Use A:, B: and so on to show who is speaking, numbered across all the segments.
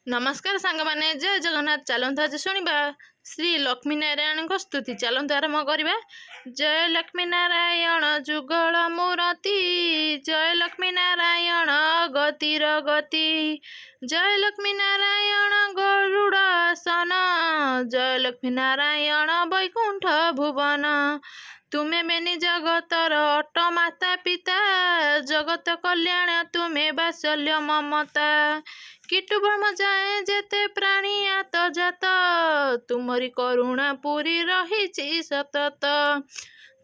A: नमस्कार सांग माने जय जगन्नाथ। चलतु आज शुणा श्री लक्ष्मी नारायण स्तुति। चलतु आरंभ करवा। जय लक्ष्मी नारायण जुगल मूर्ति, जय लक्ष्मी नारायण गतिर गति, जय लक्ष्मी नारायण गरुड़ासन, जय लक्ष्मी नारायण वैकुंठ भुवन। तुम्हें मेनि जगतर अट माता पिता, जगत कल्याण तुम्हें बात्सल्य ममता। कीटु ब्रह्म जाए जेते प्राणी आत जात, तुमरी करुणा पूरी रही सतत।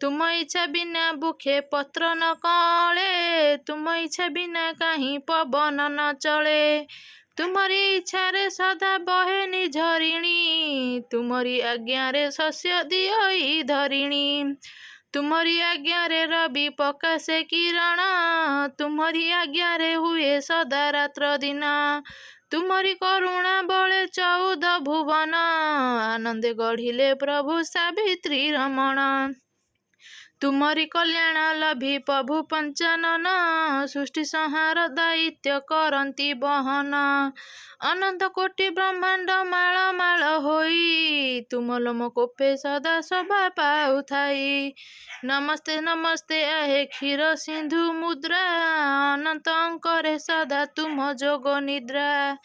A: तुम इच्छा बिना बुखे पत्र न कले, तुम इच्छा बिना कहीं पवन न चले। तुमरी इच्छा रे सदा बहे निझरिणी, तुमरी आज्ञा रे शस्य दियई धरिणी। तुमरी आज्ञा रे रवि प्रकाशे किरण, तुमरी आज्ञा रे हुए सदा रात्र दिन। तुमरी करुणा बले 14 भुवन, आनंदे गढ़िले प्रभु सावित्री रमण। तुमरी कल्याण लभि प्रभु पंचानन, सृष्टि संहार दायित्व करती बहन। अनंत कोटि ब्रह्मांड माल माल होई, तुम लोम कोपे सदा शोभा पाउ थाई। नमस्ते नमस्ते आहे क्षीर सिंधु मुद्रा, अनंत अंकरे सदा तुम जोग निद्रा।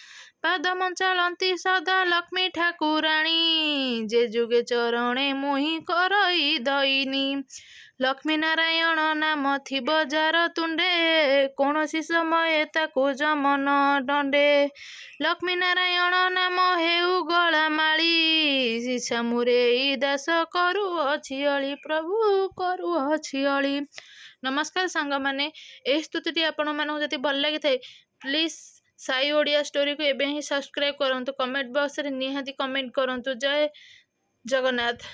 A: पादम चलती सदा लक्ष्मी ठाकुराणी, जे जुगे चरणे मुहि करई दईनी। लक्ष्मी नारायण नाम थिब जार तुंडे, कौनसी समय ताकू जमन दंडे। लक्ष्मी नारायण नाम हेउ गला माली, इच्छा मुरे दास करू अछि अली, प्रभु करू अछि अली। नमस्कार सांग माने, ए स्तुति आपण मानक जति भल लगी थाए प्लीज साई ओडिया स्टोरी को एबे ही सब्सक्राइब करंतु। कमेंट बॉक्स रे निहाती कमेंट करंतु। जय जगन्नाथ।